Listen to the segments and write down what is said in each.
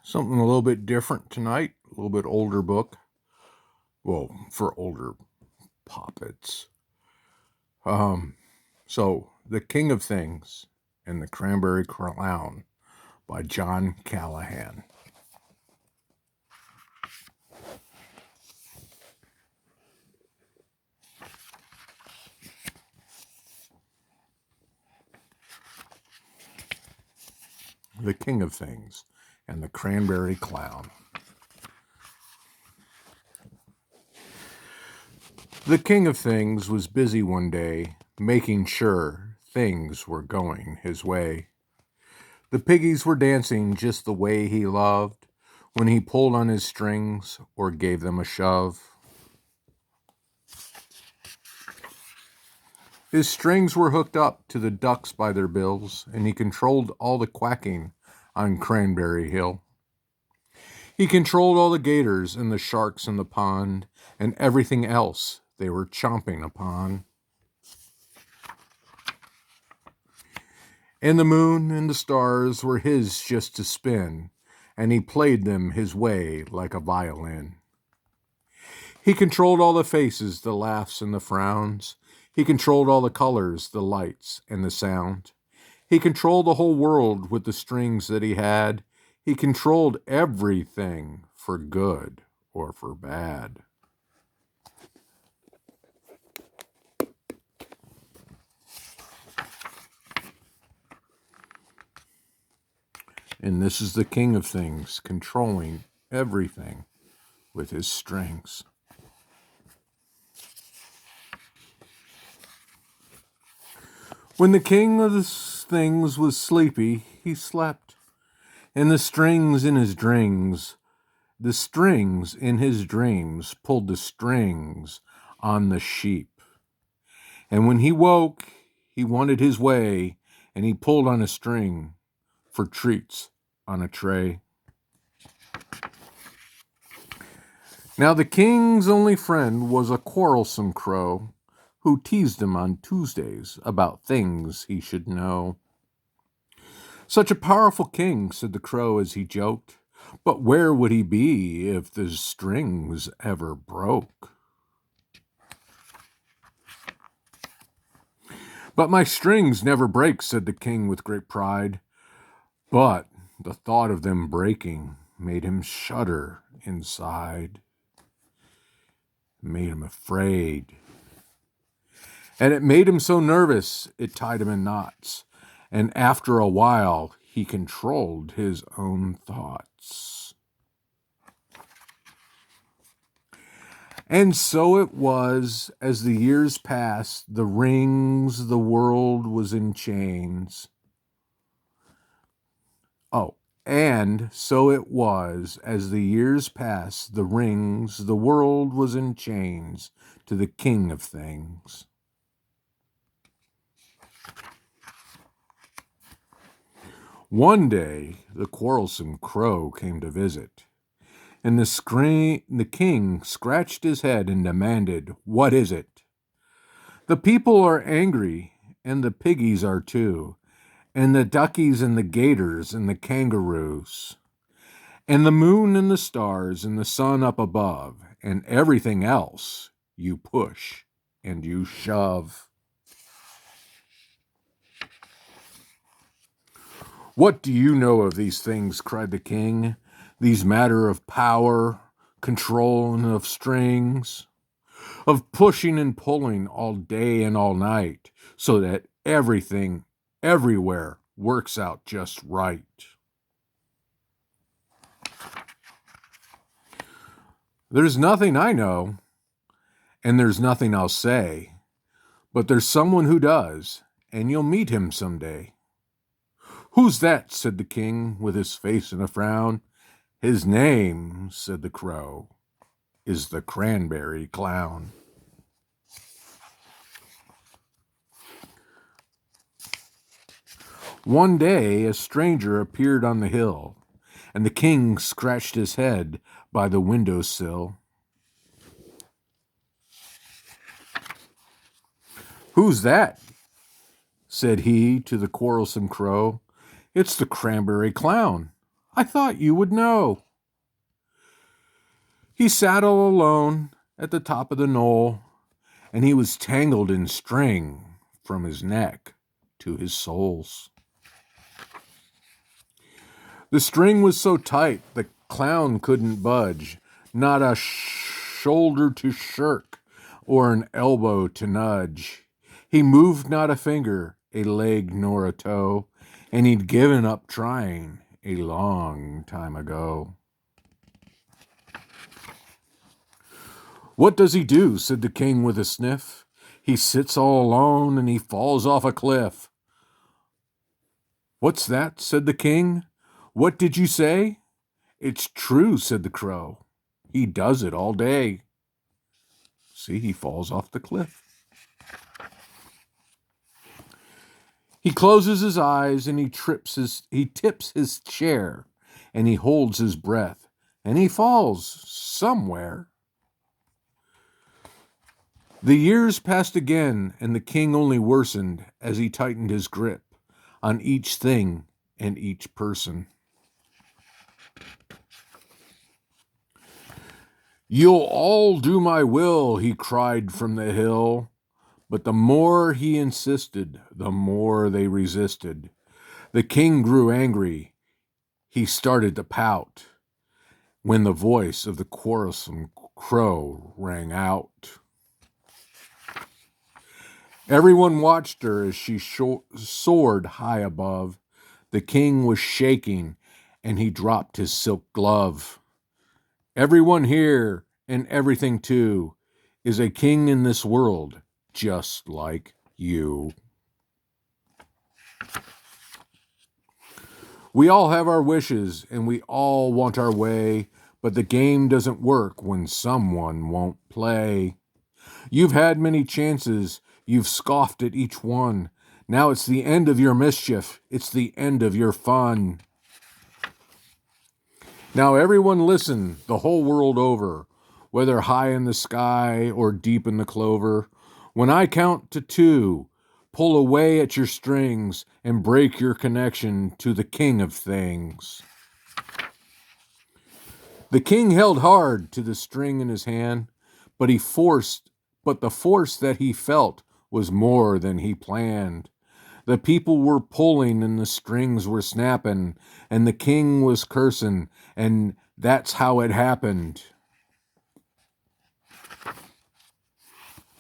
Something a little bit different tonight, a little bit older book. Well, for older poppets. So, The King of Things and the Cranberry Clown by John Callahan. The King of Things and the Cranberry Clown. The King of Things was busy one day, making sure things were going his way. The piggies were dancing just the way he loved when he pulled on his strings or gave them a shove. His strings were hooked up to the ducks by their bills, and he controlled all the quacking on Cranberry Hill. He controlled all the gators and the sharks in the pond and everything else they were chomping upon. And the moon and the stars were his just to spin, and he played them his way like a violin. He controlled all the faces, the laughs and the frowns. He controlled all the colors, the lights and the sound. He controlled the whole world with the strings that he had. He controlled everything for good or for bad. And this is the King of Things, controlling everything with his strings. When the King of the Things was sleepy, he slept, and the strings in his dreams pulled the strings on the sheep. And when he woke, he wanted his way, and he pulled on a string for treats on a tray. Now the king's only friend was a quarrelsome crow who teased him on Tuesdays about things he should know. Such a powerful king, said the crow as he joked, but where would he be if the strings ever broke? But my strings never break, said the king with great pride. But the thought of them breaking made him shudder inside, made him afraid. And it made him so nervous, it tied him in knots. And after a while, he controlled his own thoughts. And so it was, as the years passed, the rings, the world was in chains. And so it was, as the years passed, the rings, the world was in chains to the King of Things. One day, the quarrelsome crow came to visit, and the king scratched his head and demanded, "What is it?" "The people are angry, and the piggies are too, and the duckies and the gators and the kangaroos, and the moon and the stars and the sun up above, and everything else you push and you shove." "What do you know of these things?" cried the king. "These matter of power, control, and of strings, of pushing and pulling all day and all night, so that everything, everywhere, works out just right." "There's nothing I know, and there's nothing I'll say, but there's someone who does, and you'll meet him someday." "Who's that?" said the king, with his face in a frown. "His name," said the crow, "is the Cranberry Clown." One day a stranger appeared on the hill, and the king scratched his head by the windowsill. "Who's that?" said he to the quarrelsome crow. "It's the Cranberry Clown. I thought you would know. He sat all alone at the top of the knoll, and he was tangled in string from his neck to his soles. The string was so tight the clown couldn't budge, not a shoulder to shirk or an elbow to nudge. He moved not a finger, a leg nor a toe, and he'd given up trying a long time ago. What does he do? Said the king with a sniff. He sits all alone and he falls off a cliff. What's that? Said the king. What did you say? It's true, said the crow. He does it all day. See, he falls off the cliff. He closes his eyes and he tips his chair and he holds his breath and he falls somewhere. The years passed again and the king only worsened as he tightened his grip on each thing and each person. You'll all do my will, he cried from the hill. But the more he insisted, the more they resisted. The king grew angry. He started to pout when the voice of the quarrelsome crow rang out. Everyone watched her as she soared high above. The king was shaking, and he dropped his silk glove. Everyone here, and everything too, is a king in this world, just like you. We all have our wishes, and we all want our way, but the game doesn't work when someone won't play. You've had many chances, you've scoffed at each one. Now it's the end of your mischief, it's the end of your fun. Now everyone listen, the whole world over, whether high in the sky or deep in the clover. When I count to 2, pull away at your strings and break your connection to the king of things. The king held hard to the string in his hand, but the force that he felt was more than he planned. The people were pulling and the strings were snapping, and the king was cursing, and that's how it happened.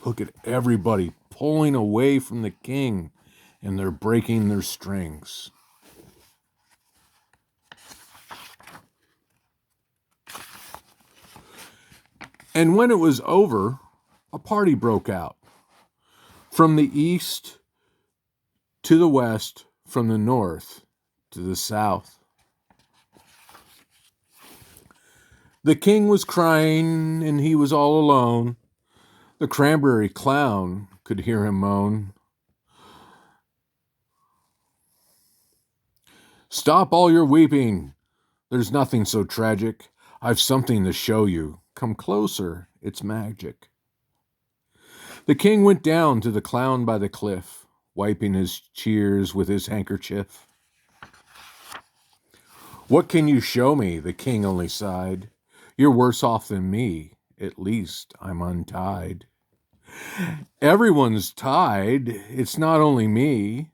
Look at everybody pulling away from the king, and they're breaking their strings. And when it was over, a party broke out. From the east to the west, from the north to the south. The king was crying, and he was all alone. The Cranberry clown could hear him moan. Stop all your weeping. There's nothing so tragic. I've something to show you. Come closer, it's magic. The king went down to the clown by the cliff, wiping his tears with his handkerchief. What can you show me? The king only sighed. You're worse off than me. At least I'm untied. Everyone's tied. It's not only me.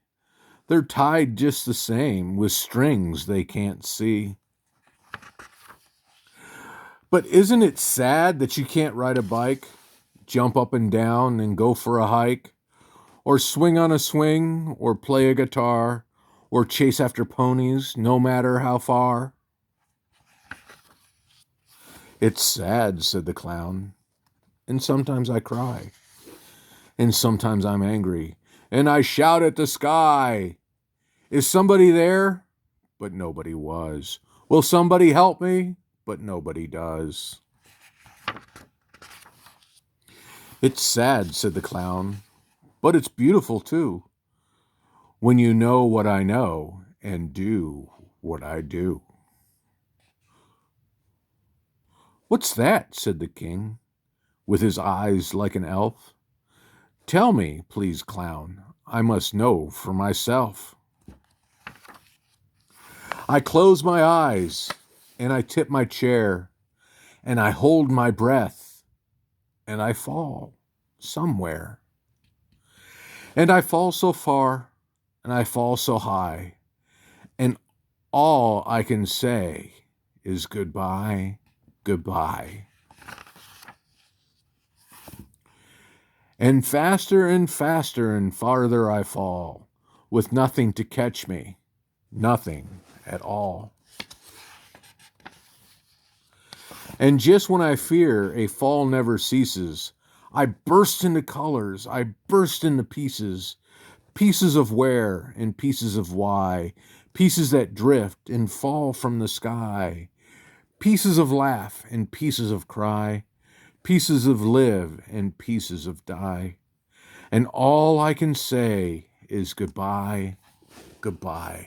They're tied just the same with strings they can't see. But isn't it sad that you can't ride a bike, jump up and down and go for a hike, or swing on a swing, or play a guitar, or chase after ponies, no matter how far? It's sad, said the clown, and sometimes I cry, and sometimes I'm angry, and I shout at the sky. Is somebody there? But nobody was. Will somebody help me? But nobody does. It's sad, said the clown, but it's beautiful too, when you know what I know and do what I do. What's that? Said the king, with his eyes like an elf. Tell me, please, clown, I must know for myself. I close my eyes, and I tip my chair, and I hold my breath, and I fall somewhere. And I fall so far, and I fall so high, and all I can say is goodbye, goodbye. And faster and farther I fall, with nothing to catch me, nothing at all. And just when I fear a fall never ceases, I burst into colors, I burst into pieces, pieces of where and pieces of why, pieces that drift and fall from the sky, pieces of laugh and pieces of cry, pieces of live and pieces of die. And all I can say is goodbye, goodbye.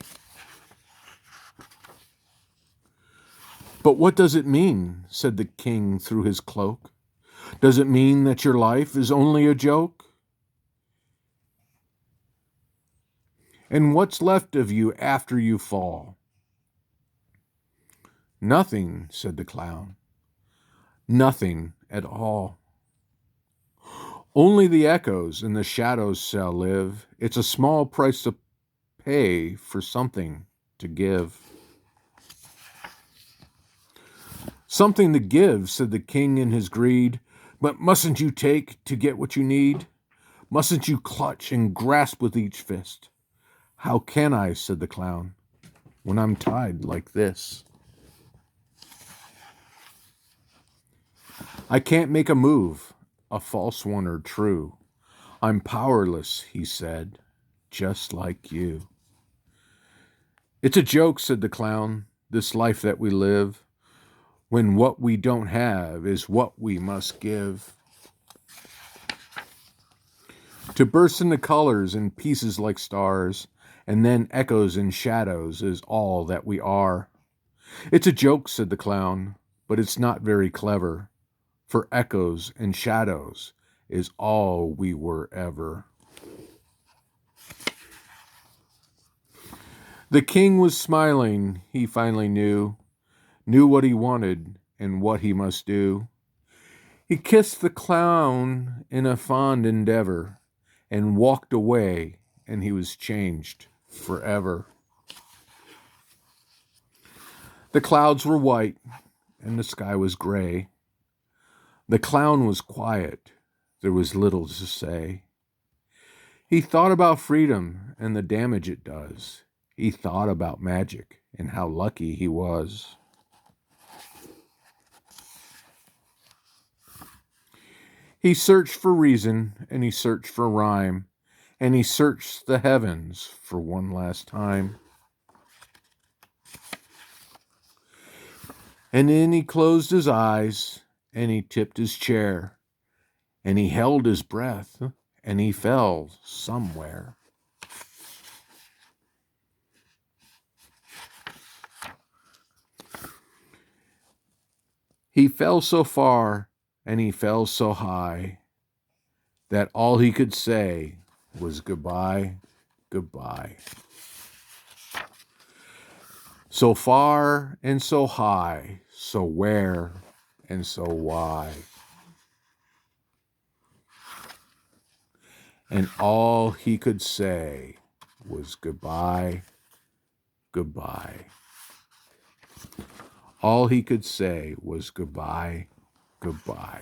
But what does it mean? Said the king through his cloak. Does it mean that your life is only a joke? And what's left of you after you fall? Nothing, said the clown. Nothing at all. Only the echoes and the shadows shall live. It's a small price to pay for something to give. Something to give, said the king in his greed. But mustn't you take to get what you need? Mustn't you clutch and grasp with each fist? How can I, said the clown, when I'm tied like this? I can't make a move, a false one or true. I'm powerless, he said, just like you. It's a joke, said the clown, this life that we live, when what we don't have is what we must give. To burst into colors and pieces like stars, and then echoes and shadows is all that we are. It's a joke, said the clown, but it's not very clever, for echoes and shadows is all we were ever. The king was smiling, he finally knew what he wanted and what he must do. He kissed the clown in a fond endeavor and walked away, and he was changed forever. The clouds were white and the sky was gray. The clown was quiet, there was little to say. He thought about freedom and the damage it does. He thought about magic and how lucky he was. He searched for reason and he searched for rhyme, and he searched the heavens for one last time. And then he closed his eyes and he tipped his chair and he held his breath and he fell somewhere. He fell so far and he fell so high that all he could say was goodbye, goodbye. So far and so high, so where and so why. And all he could say was goodbye, goodbye. All he could say was goodbye, goodbye.